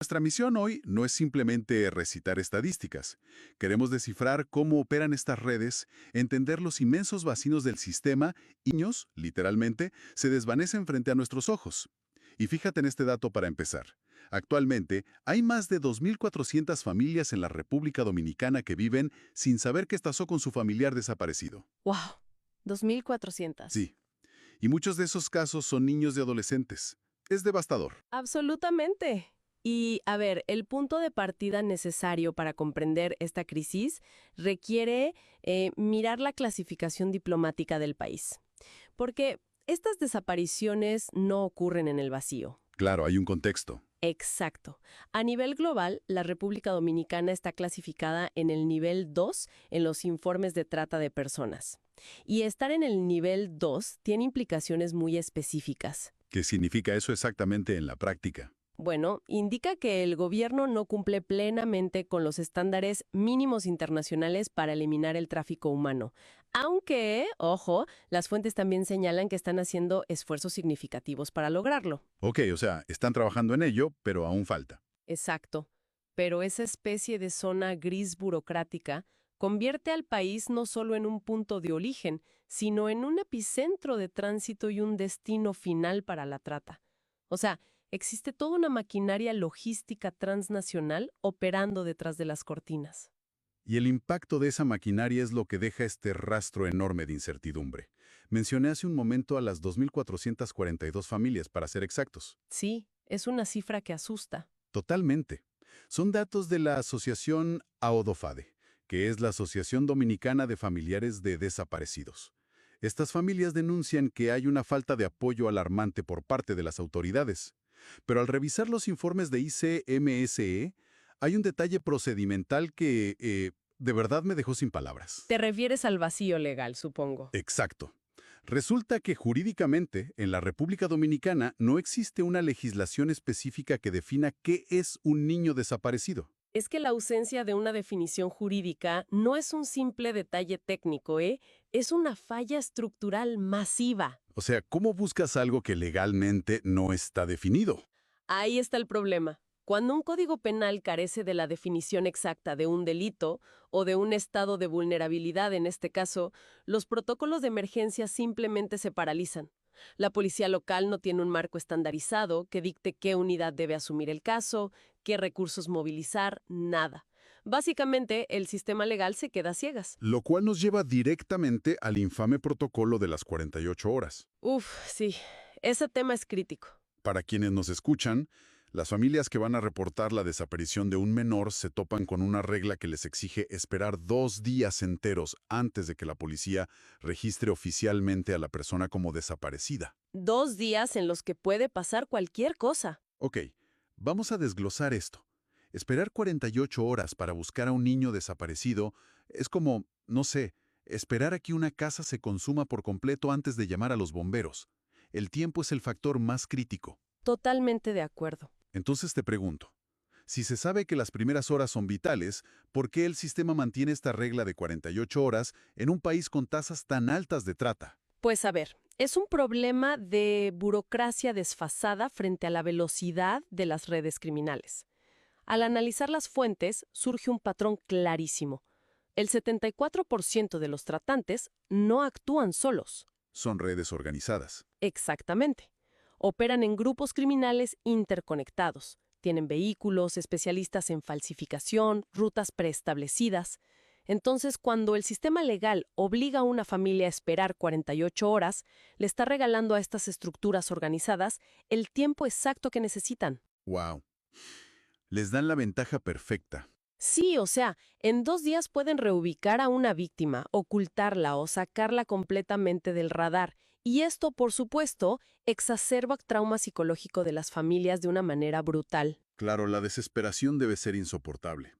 Nuestra misión hoy no es simplemente recitar estadísticas. Queremos descifrar cómo operan estas redes, entender los inmensos vacíos del sistema y niños, literalmente, se desvanecen frente a nuestros ojos. Y fíjate en este dato para empezar. Actualmente, hay más de 2.400 familias en la República Dominicana que viven sin saber qué pasó con su familiar desaparecido. ¡Wow! 2.400. Sí, y muchos de esos casos son niños y adolescentes. Es devastador. Absolutamente. Y, a ver, el punto de partida necesario para comprender esta crisis requiere mirar la clasificación diplomática del país. Porque estas desapariciones no ocurren en el vacío. Claro, hay un contexto. Exacto. A nivel global, la República Dominicana está clasificada en el nivel 2 en los informes de trata de personas. Y estar en el nivel 2 tiene implicaciones muy específicas. ¿Qué significa eso exactamente en la práctica? Bueno, indica que el gobierno no cumple plenamente con los estándares mínimos internacionales para eliminar el tráfico humano. Aunque, ojo, las fuentes también señalan que están haciendo esfuerzos significativos para lograrlo. Ok, o sea, están trabajando en ello, pero aún falta. Exacto. Pero esa especie de zona gris burocrática convierte al país no solo en un punto de origen, sino en un epicentro de tránsito y un destino final para la trata. O sea, existe toda una maquinaria logística transnacional operando detrás de las cortinas. Y el impacto de esa maquinaria es lo que deja este rastro enorme de incertidumbre. Mencioné hace un momento a las 2.442 familias, para ser exactos. Sí, es una cifra que asusta. Totalmente. Son datos de la asociación AODOFADE, que es la Asociación Dominicana de Familiares de Desaparecidos. Estas familias denuncian que hay una falta de apoyo alarmante por parte de las autoridades. Pero al revisar los informes de ICMSE, hay un detalle procedimental que, de verdad me dejó sin palabras. Te refieres al vacío legal, supongo. Exacto. Resulta que jurídicamente, en la República Dominicana no existe una legislación específica que defina qué es un niño desaparecido. Es que la ausencia de una definición jurídica no es un simple detalle técnico, ¿eh? Es una falla estructural masiva. O sea, ¿cómo buscas algo que legalmente no está definido? Ahí está el problema. Cuando un código penal carece de la definición exacta de un delito o de un estado de vulnerabilidad, en este caso, los protocolos de emergencia simplemente se paralizan. La policía local no tiene un marco estandarizado que dicte qué unidad debe asumir el caso, qué recursos movilizar, nada. Básicamente, el sistema legal se queda a ciegas. Lo cual nos lleva directamente al infame protocolo de las 48 horas. Uf, sí, ese tema es crítico. Para quienes nos escuchan, las familias que van a reportar la desaparición de un menor se topan con una regla que les exige esperar 2 días enteros antes de que la policía registre oficialmente a la persona como desaparecida. 2 días en los que puede pasar cualquier cosa. Ok, vamos a desglosar esto. Esperar 48 horas para buscar a un niño desaparecido es como, no sé, esperar a que una casa se consuma por completo antes de llamar a los bomberos. El tiempo es el factor más crítico. Totalmente de acuerdo. Entonces te pregunto, si se sabe que las primeras horas son vitales, ¿por qué el sistema mantiene esta regla de 48 horas en un país con tasas tan altas de trata? Pues a ver, es un problema de burocracia desfasada frente a la velocidad de las redes criminales. Al analizar las fuentes, surge un patrón clarísimo. El 74% de los tratantes no actúan solos. Son redes organizadas. Exactamente. Operan en grupos criminales interconectados. Tienen vehículos, especialistas en falsificación, rutas preestablecidas. Entonces, cuando el sistema legal obliga a una familia a esperar 48 horas, le está regalando a estas estructuras organizadas el tiempo exacto que necesitan. ¡Wow! Les dan la ventaja perfecta. Sí, o sea, en 2 días pueden reubicar a una víctima, ocultarla o sacarla completamente del radar. Y esto, por supuesto, exacerba el trauma psicológico de las familias de una manera brutal. Claro, la desesperación debe ser insoportable.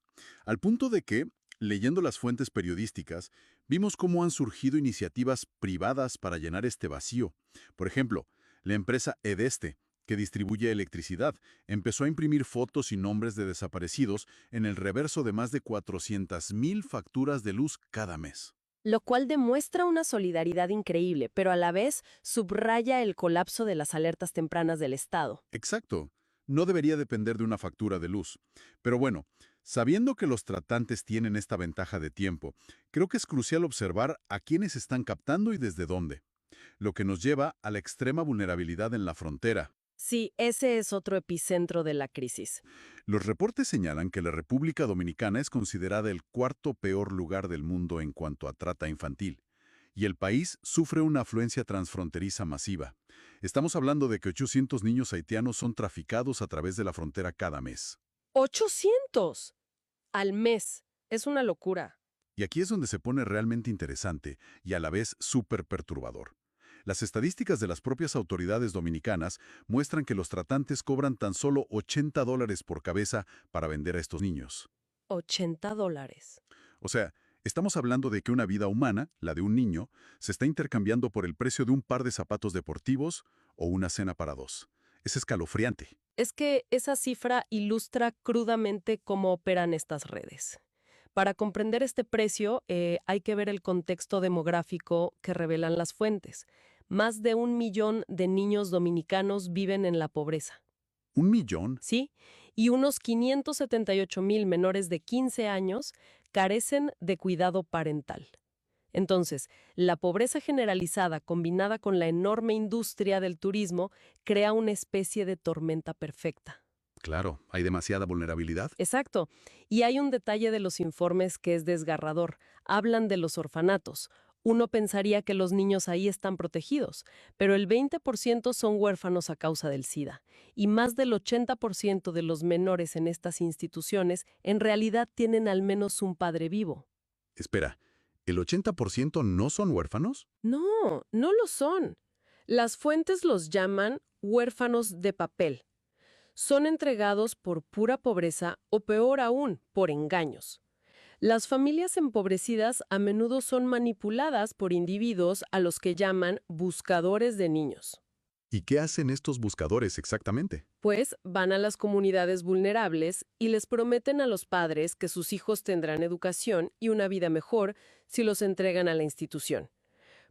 Al punto de que, leyendo las fuentes periodísticas, vimos cómo han surgido iniciativas privadas para llenar este vacío. Por ejemplo, la empresa Edeste, que distribuye electricidad, empezó a imprimir fotos y nombres de desaparecidos en el reverso de más de 400.000 facturas de luz cada mes. Lo cual demuestra una solidaridad increíble, pero a la vez subraya el colapso de las alertas tempranas del Estado. Exacto. No debería depender de una factura de luz. Pero bueno, sabiendo que los tratantes tienen esta ventaja de tiempo, creo que es crucial observar a quiénes están captando y desde dónde, lo que nos lleva a la extrema vulnerabilidad en la frontera. Sí, ese es otro epicentro de la crisis. Los reportes señalan que la República Dominicana es considerada el cuarto peor lugar del mundo en cuanto a trata infantil, y el país sufre una afluencia transfronteriza masiva. Estamos hablando de que 800 niños haitianos son traficados a través de la frontera cada mes. ¡800! Al mes. Es una locura. Y aquí es donde se pone realmente interesante y a la vez súper perturbador. Las estadísticas de las propias autoridades dominicanas muestran que los tratantes cobran tan solo $80 por cabeza para vender a estos niños. $80. O sea, estamos hablando de que una vida humana, la de un niño, se está intercambiando por el precio de un par de zapatos deportivos o una cena para dos. Es escalofriante. Es que esa cifra ilustra crudamente cómo operan estas redes. Para comprender este precio, hay que ver el contexto demográfico que revelan las fuentes. Más de 1 millón de niños dominicanos viven en la pobreza. ¿1 millón? ¿Sí? Y unos 578,000 menores de 15 años carecen de cuidado parental. Entonces, la pobreza generalizada combinada con la enorme industria del turismo crea una especie de tormenta perfecta. Claro, hay demasiada vulnerabilidad. Exacto. Y hay un detalle de los informes que es desgarrador. Hablan de los orfanatos. Uno pensaría que los niños ahí están protegidos, pero el 20% son huérfanos a causa del SIDA, y más del 80% de los menores en estas instituciones en realidad tienen al menos un padre vivo. Espera, ¿el 80% no son huérfanos? No, no lo son. Las fuentes los llaman huérfanos de papel. Son entregados por pura pobreza o peor aún, por engaños. Las familias empobrecidas a menudo son manipuladas por individuos a los que llaman buscadores de niños. ¿Y qué hacen estos buscadores exactamente? Pues van a las comunidades vulnerables y les prometen a los padres que sus hijos tendrán educación y una vida mejor si los entregan a la institución.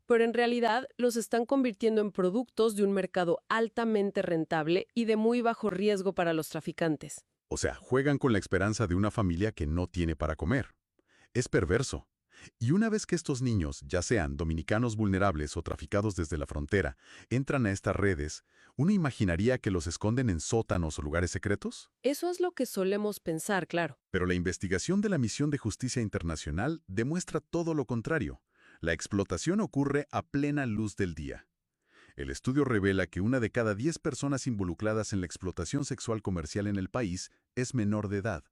Pero en realidad los están convirtiendo en productos de un mercado altamente rentable y de muy bajo riesgo para los traficantes. O sea, juegan con la esperanza de una familia que no tiene para comer. Es perverso. Y una vez que estos niños, ya sean dominicanos vulnerables o traficados desde la frontera, entran a estas redes, ¿uno imaginaría que los esconden en sótanos o lugares secretos? Eso es lo que solemos pensar, claro. Pero la investigación de la Misión de Justicia Internacional demuestra todo lo contrario. La explotación ocurre a plena luz del día. El estudio revela que 1 de cada 10 personas involucradas en la explotación sexual comercial en el país es menor de edad.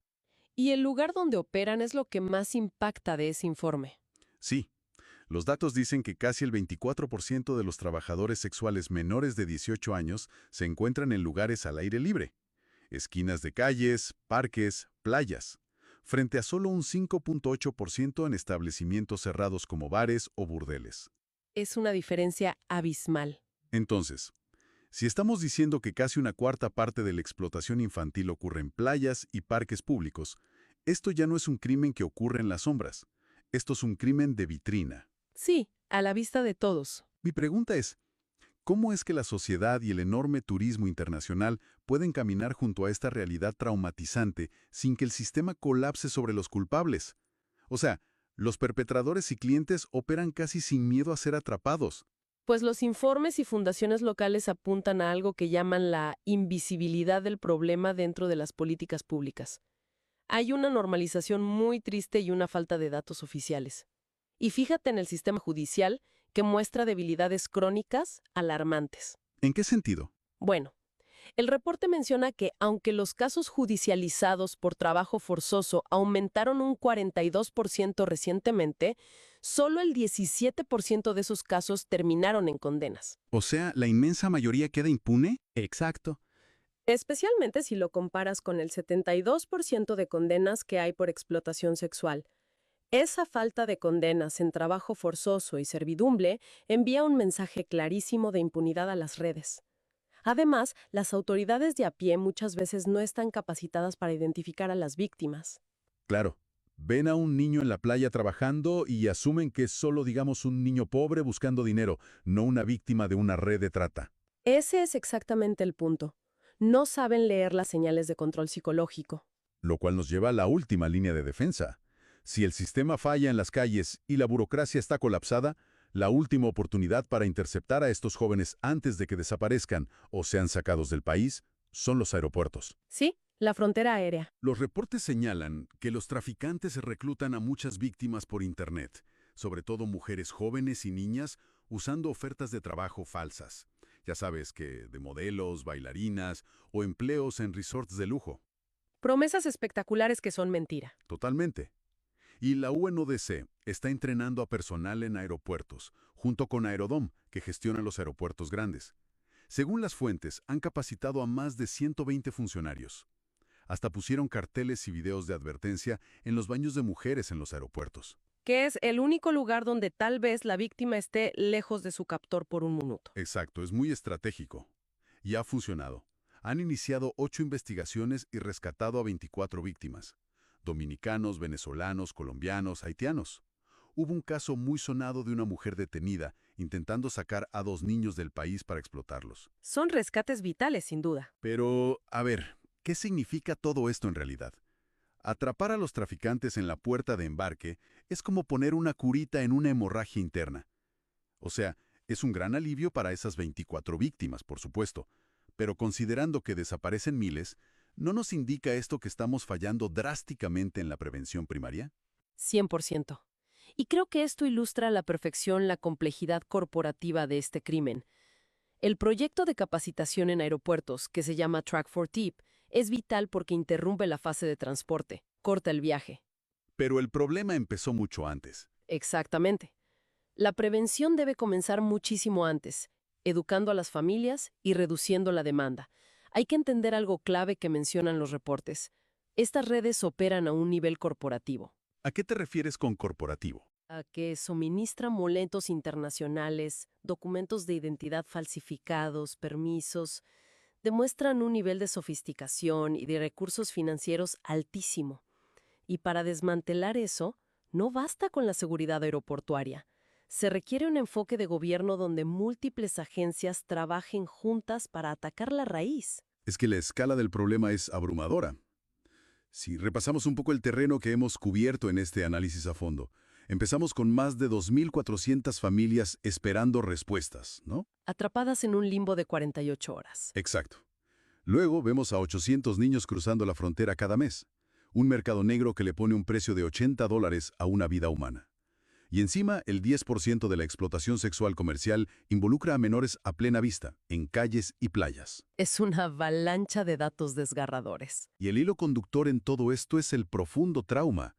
Y el lugar donde operan es lo que más impacta de ese informe. Sí, los datos dicen que casi el 24% de los trabajadores sexuales menores de 18 años se encuentran en lugares al aire libre, esquinas de calles, parques, playas, frente a solo un 5.8% en establecimientos cerrados como bares o burdeles. Es una diferencia abismal. Entonces, si estamos diciendo que casi una cuarta parte de la explotación infantil ocurre en playas y parques públicos, esto ya no es un crimen que ocurre en las sombras. Esto es un crimen de vitrina. Sí, a la vista de todos. Mi pregunta es, ¿cómo es que la sociedad y el enorme turismo internacional pueden caminar junto a esta realidad traumatizante sin que el sistema colapse sobre los culpables? O sea, los perpetradores y clientes operan casi sin miedo a ser atrapados. Pues los informes y fundaciones locales apuntan a algo que llaman la invisibilidad del problema dentro de las políticas públicas. Hay una normalización muy triste y una falta de datos oficiales. Y fíjate en el sistema judicial, que muestra debilidades crónicas alarmantes. ¿En qué sentido? Bueno, el reporte menciona que aunque los casos judicializados por trabajo forzoso aumentaron un 42% recientemente, solo el 17% de esos casos terminaron en condenas. O sea, ¿la inmensa mayoría queda impune? Exacto. Especialmente si lo comparas con el 72% de condenas que hay por explotación sexual. Esa falta de condenas en trabajo forzoso y servidumbre envía un mensaje clarísimo de impunidad a las redes. Además, las autoridades de a pie muchas veces no están capacitadas para identificar a las víctimas. Claro. Ven a un niño en la playa trabajando y asumen que es solo, digamos, un niño pobre buscando dinero, no una víctima de una red de trata. Ese es exactamente el punto. No saben leer las señales de control psicológico. Lo cual nos lleva a la última línea de defensa. Si el sistema falla en las calles y la burocracia está colapsada, la última oportunidad para interceptar a estos jóvenes antes de que desaparezcan o sean sacados del país son los aeropuertos. Sí, la frontera aérea. Los reportes señalan que los traficantes reclutan a muchas víctimas por Internet, sobre todo mujeres jóvenes y niñas, usando ofertas de trabajo falsas. Ya sabes que de modelos, bailarinas o empleos en resorts de lujo. Promesas espectaculares que son mentira. Totalmente. Y la UNODC está entrenando a personal en aeropuertos, junto con Aerodom, que gestiona los aeropuertos grandes. Según las fuentes, han capacitado a más de 120 funcionarios. Hasta pusieron carteles y videos de advertencia en los baños de mujeres en los aeropuertos. Que es el único lugar donde tal vez la víctima esté lejos de su captor por un minuto. Exacto, es muy estratégico. Y ha funcionado. Han iniciado 8 investigaciones y rescatado a 24 víctimas. Dominicanos, venezolanos, colombianos, haitianos. Hubo un caso muy sonado de una mujer detenida intentando sacar a 2 niños del país para explotarlos. Son rescates vitales, sin duda. Pero, a ver, ¿qué significa todo esto en realidad? Atrapar a los traficantes en la puerta de embarque es como poner una curita en una hemorragia interna. O sea, es un gran alivio para esas 24 víctimas, por supuesto, pero considerando que desaparecen miles, ¿no nos indica esto que estamos fallando drásticamente en la prevención primaria? 100%. Y creo que esto ilustra a la perfección la complejidad corporativa de este crimen. El proyecto de capacitación en aeropuertos, que se llama Track for Tip, es vital porque interrumpe la fase de transporte, corta el viaje. Pero el problema empezó mucho antes. Exactamente. La prevención debe comenzar muchísimo antes, educando a las familias y reduciendo la demanda. Hay que entender algo clave que mencionan los reportes. Estas redes operan a un nivel corporativo, ¿A qué te refieres con corporativo? a que suministran boletos internacionales, documentos de identidad falsificados, permisos, demuestran un nivel de sofisticación y de recursos financieros altísimo. Y para desmantelar eso, no basta con la seguridad aeroportuaria. Se requiere un enfoque de gobierno donde múltiples agencias trabajen juntas para atacar la raíz. Es que la escala del problema es abrumadora. Si repasamos un poco el terreno que hemos cubierto en este análisis a fondo, empezamos con más de 2.400 familias esperando respuestas, ¿no? Atrapadas en un limbo de 48 horas. Exacto. Luego vemos a 800 niños cruzando la frontera cada mes. Un mercado negro que le pone un precio de $80 a una vida humana. Y encima, el 10% de la explotación sexual comercial involucra a menores a plena vista, en calles y playas. Es una avalancha de datos desgarradores. Y el hilo conductor en todo esto es el profundo trauma.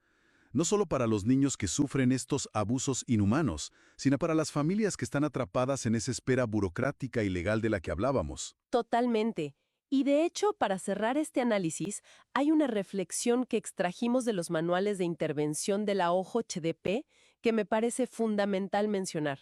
No solo para los niños que sufren estos abusos inhumanos, sino para las familias que están atrapadas en esa espera burocrática y legal de la que hablábamos. Totalmente. Y de hecho, para cerrar este análisis, hay una reflexión que extrajimos de los manuales de intervención de la OJDP que me parece fundamental mencionar.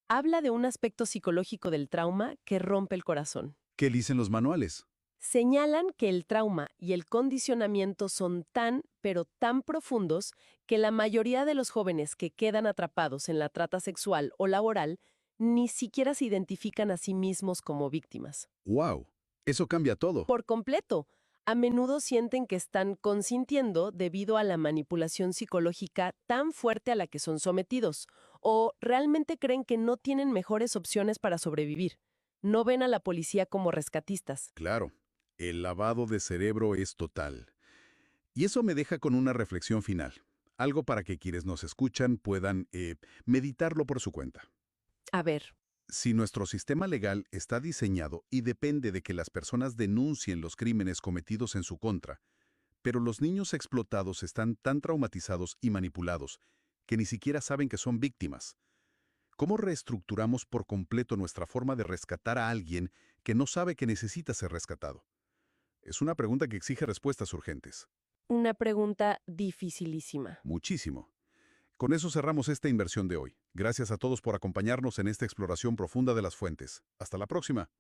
Habla de un aspecto psicológico del trauma que rompe el corazón. ¿Qué dicen los manuales? Señalan que el trauma y el condicionamiento son tan, pero tan profundos que la mayoría de los jóvenes que quedan atrapados en la trata sexual o laboral ni siquiera se identifican a sí mismos como víctimas. ¡Wow! Eso cambia todo. Por completo. A menudo sienten que están consintiendo debido a la manipulación psicológica tan fuerte a la que son sometidos, o realmente creen que no tienen mejores opciones para sobrevivir. No ven a la policía como rescatistas. Claro, el lavado de cerebro es total. Y eso me deja con una reflexión final. Algo para que quienes nos escuchan puedan meditarlo por su cuenta. A ver. Si nuestro sistema legal está diseñado y depende de que las personas denuncien los crímenes cometidos en su contra, pero los niños explotados están tan traumatizados y manipulados que ni siquiera saben que son víctimas, ¿cómo reestructuramos por completo nuestra forma de rescatar a alguien que no sabe que necesita ser rescatado? Es una pregunta que exige respuestas urgentes. Una pregunta dificilísima. Muchísimo. Con eso cerramos esta inversión de hoy. Gracias a todos por acompañarnos en esta exploración profunda de las fuentes. Hasta la próxima.